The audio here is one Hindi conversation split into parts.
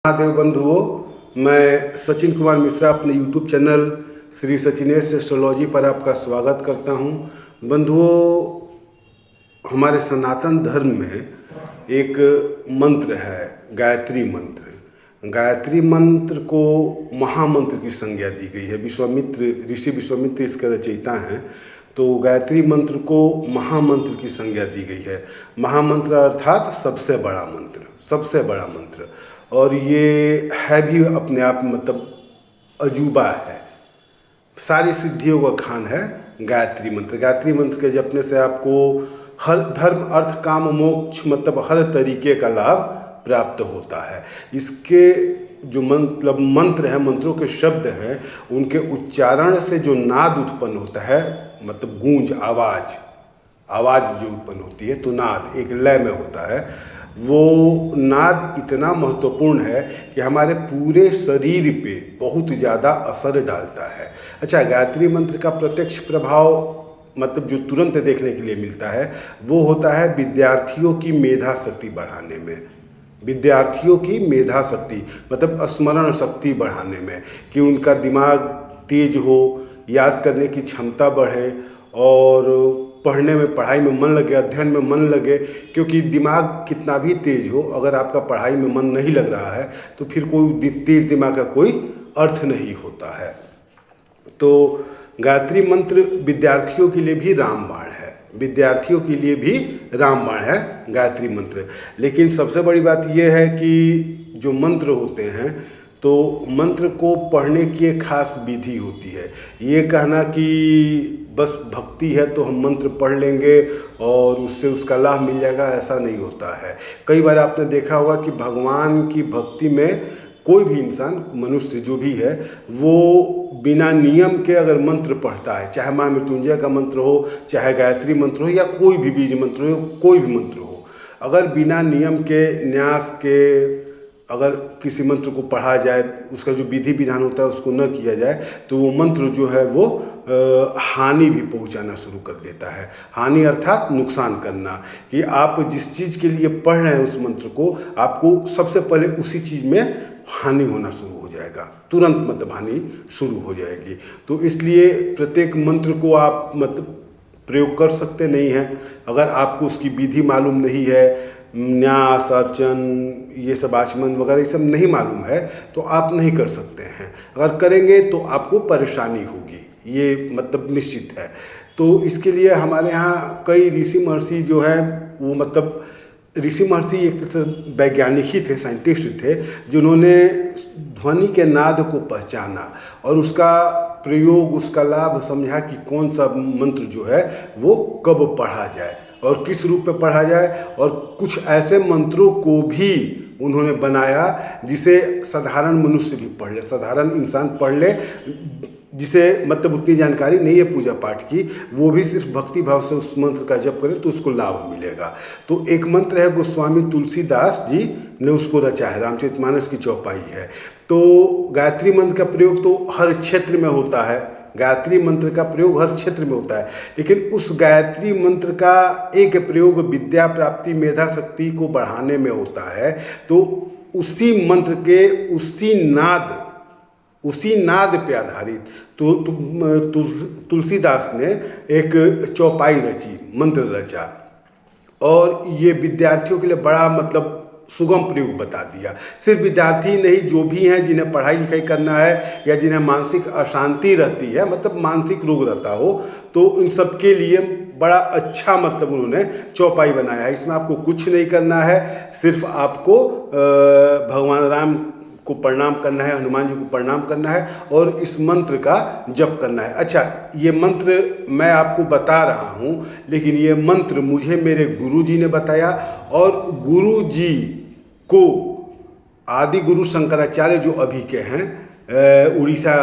महादेव बंधुओं, मैं सचिन कुमार मिश्रा अपने YouTube channel Shri Sachinesh astrology पर आपका स्वागत करता हूं। बंधुओं, हमारे सनातन धर्म में एक मंत्र है गायत्री मंत्र। गायत्री मंत्र को महामंत्र की संज्ञा दी गई है। ऋषि विश्वामित्र इसके रचयिता हैं, तो गायत्री मंत्र को महामंत्र की संज्ञा दी गई है। महामंत्र अर्थात सबसे बड़ा मंत्र, सबसे बड़ा मंत्र। और ये है भी अपने आप में मतलब अजूबा है, सारी सिद्धियों का खान है गायत्री मंत्र। गायत्री मंत्र के जपने से आपको हर धर्म अर्थ काम मोक्ष मतलब हर तरीके का लाभ प्राप्त होता है। इसके जो मतलब मंत्र हैं, मंत्रों के शब्द हैं, उनके उच्चारण से जो नाद उत्पन्न होता है, मतलब गूंज, आवाज़ जो उत्पन्न होती है, तो नाद एक लय में होता है। वो नाद इतना महत्वपूर्ण है कि हमारे पूरे शरीर पे बहुत ज़्यादा असर डालता है। अच्छा, गायत्री मंत्र का प्रत्यक्ष प्रभाव मतलब जो तुरंत देखने के लिए मिलता है वो होता है विद्यार्थियों की मेधा शक्ति बढ़ाने में। विद्यार्थियों की मेधा शक्ति मतलब स्मरण शक्ति बढ़ाने में, कि उनका दिमाग तेज हो, याद करने की क्षमता बढ़े और पढ़ने में, पढ़ाई में मन लगे, अध्ययन में मन लगे। क्योंकि दिमाग कितना भी तेज हो, अगर आपका पढ़ाई में मन नहीं लग रहा है तो फिर कोई तेज दिमाग का कोई अर्थ नहीं होता है। तो गायत्री मंत्र विद्यार्थियों के लिए भी रामबाण है, विद्यार्थियों के लिए भी रामबाण है गायत्री मंत्र। लेकिन सबसे बड़ी बात यह है कि जो मंत्र होते हैं, तो मंत्र को पढ़ने की एक खास विधि होती है। ये कहना कि बस भक्ति है तो हम मंत्र पढ़ लेंगे और उससे उसका लाभ मिल जाएगा, ऐसा नहीं होता है। कई बार आपने देखा होगा कि भगवान की भक्ति में कोई भी इंसान, मनुष्य जो भी है, वो बिना नियम के अगर मंत्र पढ़ता है, चाहे माँ मृत्युंजय का मंत्र हो, चाहे गायत्री मंत्र हो, या कोई भी बीज मंत्र हो, कोई भी मंत्र हो, अगर बिना नियम के, न्यास के अगर किसी मंत्र को पढ़ा जाए, उसका जो विधि विधान होता है उसको न किया जाए, तो वो मंत्र जो है वो हानि भी पहुंचाना शुरू कर देता है। हानि अर्थात नुकसान करना, कि आप जिस चीज़ के लिए पढ़ रहे हैं उस मंत्र को, आपको सबसे पहले उसी चीज़ में हानि होना शुरू हो जाएगा, तुरंत मतलब हानि शुरू हो जाएगी। तो इसलिए प्रत्येक मंत्र को आप मतलब प्रयोग कर सकते नहीं हैं। अगर आपको उसकी विधि मालूम नहीं है, न्यास, अर्चन, ये सब आचमन वगैरह ये सब नहीं मालूम है, तो आप नहीं कर सकते हैं। अगर करेंगे तो आपको परेशानी होगी, ये मतलब निश्चित है। तो इसके लिए हमारे यहाँ कई ऋषि महर्षि जो है वो मतलब ऋषि महर्षि एक तरह से वैज्ञानिक ही थे, साइंटिस्ट थे, जिन्होंने ध्वनि के नाद को पहचाना और उसका प्रयोग, उसका लाभ समझा कि कौन सा मंत्र जो है वो कब पढ़ा जाए और किस रूप में पढ़ा जाए। और कुछ ऐसे मंत्रों को भी उन्होंने बनाया जिसे साधारण मनुष्य भी पढ़ ले, साधारण इंसान पढ़ ले, जिसे मतलब उतनी जानकारी नहीं है पूजा पाठ की, वो भी सिर्फ भक्ति भाव से उस मंत्र का जप करे तो उसको लाभ मिलेगा। तो एक मंत्र है, गोस्वामी तुलसीदास जी ने उसको रचा है, रामचरितमानस की चौपाई है। तो गायत्री मंत्र का प्रयोग तो हर क्षेत्र में होता है, गायत्री मंत्र का प्रयोग हर क्षेत्र में होता है, लेकिन उस गायत्री मंत्र का एक प्रयोग विद्या प्राप्ति, मेधा शक्ति को बढ़ाने में होता है। तो उसी मंत्र के उसी नाद पे आधारित तुलसीदास ने एक चौपाई रची, मंत्र रचा, और ये विद्यार्थियों के लिए बड़ा मतलब सुगम प्रयोग बता दिया। सिर्फ विद्यार्थी नहीं, जो भी हैं जिन्हें पढ़ाई लिखाई करना है या जिन्हें मानसिक अशांति रहती है, मतलब मानसिक रोग रहता हो, तो इन सब के लिए बड़ा अच्छा मतलब उन्होंने चौपाई बनाया है। इसमें आपको कुछ नहीं करना है, सिर्फ आपको भगवान राम को प्रणाम करना है, हनुमान जी को प्रणाम करना है और इस मंत्र का जप करना है। अच्छा, ये मंत्र मैं आपको बता रहा हूँ, लेकिन ये मंत्र मुझे मेरे गुरु जी ने बताया, और गुरु जी को आदि गुरु शंकराचार्य जो अभी के हैं, उड़ीसा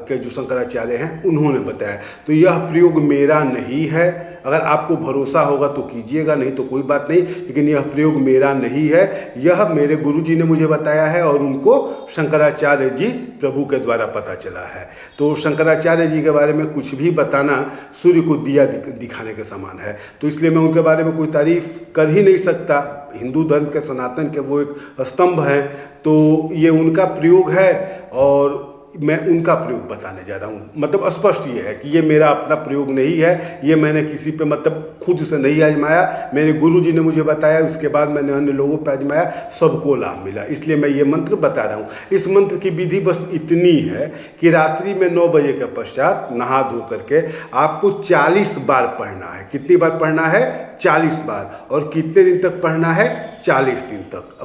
के जो शंकराचार्य हैं, उन्होंने बताया। तो यह प्रयोग मेरा नहीं है। अगर आपको भरोसा होगा तो कीजिएगा, नहीं तो कोई बात नहीं, लेकिन यह प्रयोग मेरा नहीं है, यह मेरे गुरु जी ने मुझे बताया है और उनको शंकराचार्य जी प्रभु के द्वारा पता चला है। तो शंकराचार्य जी के बारे में कुछ भी बताना सूर्य को दिया दिखाने के समान है, तो इसलिए मैं उनके बारे में कोई तारीफ कर ही नहीं सकता। हिंदू धर्म के सनातन के वो एक स्तंभ हैं, तो ये उनका प्रयोग है और मैं उनका प्रयोग बताने जा रहा हूँ। मतलब स्पष्ट ये है कि ये मेरा अपना प्रयोग नहीं है, ये मैंने किसी पे मतलब खुद से नहीं आजमाया, मेरे गुरु जी ने मुझे बताया, उसके बाद मैंने अन्य लोगों पे आजमाया, सबको लाभ मिला, इसलिए मैं ये मंत्र बता रहा हूँ। इस मंत्र की विधि बस इतनी है कि रात्रि में 9 बजे के पश्चात नहा धो करके आपको 40 बार पढ़ना है। कितनी बार पढ़ना है? 40 बार। और कितने दिन तक पढ़ना है? 40 दिन तक।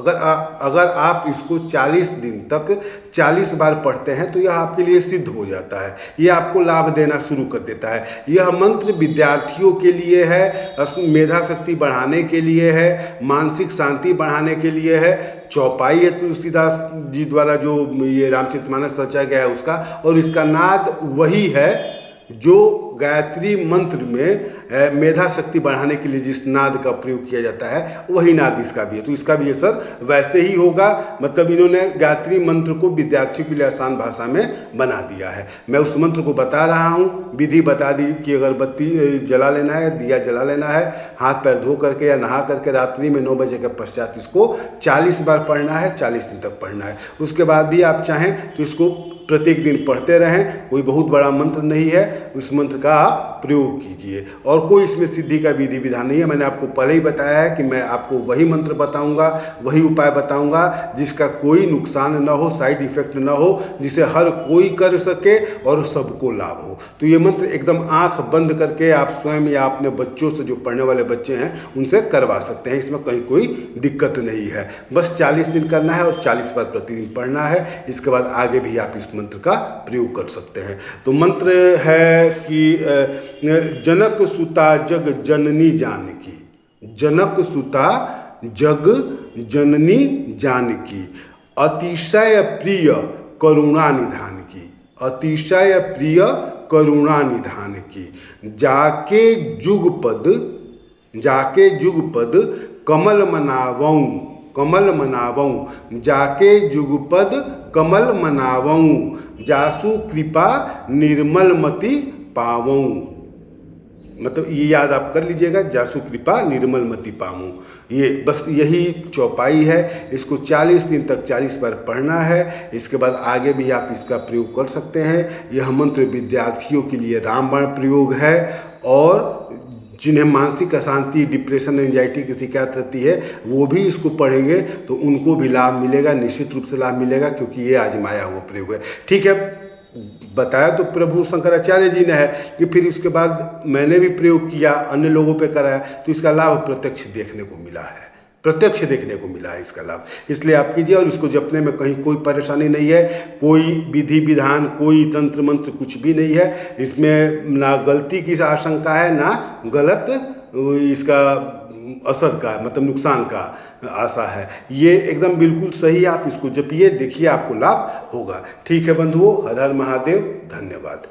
अगर आप इसको 40 दिन तक 40 बार पढ़ते हैं तो यह आपके लिए सिद्ध हो जाता है, यह आपको लाभ देना शुरू कर देता है। यह मंत्र विद्यार्थियों के लिए है, मेधा शक्ति बढ़ाने के लिए है, मानसिक शांति बढ़ाने के लिए है। चौपाई है तुलसीदास जी द्वारा जो ये रामचरितमानस रचा गया है उसका, और इसका नाद वही है जो गायत्री मंत्र में मेधा शक्ति बढ़ाने के लिए जिस नाद का प्रयोग किया जाता है वही नाद इसका भी है। तो इसका भी असर वैसे ही होगा। मतलब इन्होंने गायत्री मंत्र को विद्यार्थियों के लिए आसान भाषा में बना दिया है। मैं उस मंत्र को बता रहा हूँ, विधि बता दी कि अगरबत्ती जला लेना है, दिया जला लेना है, हाथ पैर धो करके या नहा करके रात्रि में 9 बजे के पश्चात इसको 40 बार पढ़ना है, 40 दिन तक पढ़ना है। उसके बाद भी आप चाहें तो इसको प्रत्येक दिन पढ़ते रहें, कोई बहुत बड़ा मंत्र नहीं है, उस मंत्र का आप प्रयोग कीजिए। और कोई इसमें सिद्धि का विधि विधान नहीं है। मैंने आपको पहले ही बताया है कि मैं आपको वही मंत्र बताऊंगा, वही उपाय बताऊंगा जिसका कोई नुकसान न हो, साइड इफेक्ट न हो, जिसे हर कोई कर सके और सबको लाभ हो। तो ये मंत्र एकदम आंख बंद करके आप स्वयं या अपने बच्चों से, जो पढ़ने वाले बच्चे हैं, उनसे करवा सकते हैं। इसमें कहीं कोई दिक्कत नहीं है। बस 40 दिन करना है और 40 बार प्रतिदिन पढ़ना है। इसके बाद आगे भी आप इस मंत्र का प्रयोग कर सकते हैं। तो मंत्र है कि जनक सुता जग जननी जानकी, जनक सुता जग जननी जानकी, अतिशय प्रिय करुणा निधान की, अतिशय प्रिय करुणा निधान की, जाके जुगपद कमल मनावऊं, कमल मनावऊं, जाके जुगपद कमल मनावऊं, जासु कृपा निर्मलमति पावऊं। मतलब ये याद आप कर लीजिएगा, जासु कृपा निर्मलमति पावऊं। ये बस यही चौपाई है। इसको 40 दिन तक 40 बार पढ़ना है। इसके बाद आगे भी आप इसका प्रयोग कर सकते हैं। यह मंत्र विद्यार्थियों के लिए रामबाण प्रयोग है, और जिन्हें मानसिक अशांति, डिप्रेशन, एंजाइटी की शिकायत रहती है वो भी इसको पढ़ेंगे तो उनको भी लाभ मिलेगा, निश्चित रूप से लाभ मिलेगा, क्योंकि ये आजमाया हुआ प्रयोग है। ठीक है, बताया तो प्रभु शंकराचार्य जी ने है कि फिर इसके बाद मैंने भी प्रयोग किया, अन्य लोगों पे कराया, तो इसका लाभ प्रत्यक्ष देखने को मिला है, प्रत्यक्ष देखने को मिला है इसका लाभ। इसलिए आप कीजिए, और इसको जपने में कहीं कोई परेशानी नहीं है, कोई विधि विधान, कोई तंत्र मंत्र कुछ भी नहीं है। इसमें ना गलती की आशंका है, ना गलत इसका असर का, मतलब नुकसान का आशा है। ये एकदम बिल्कुल सही, आप इसको जपिए, देखिए आपको लाभ होगा। ठीक है बंधुओं, हर हर महादेव, धन्यवाद।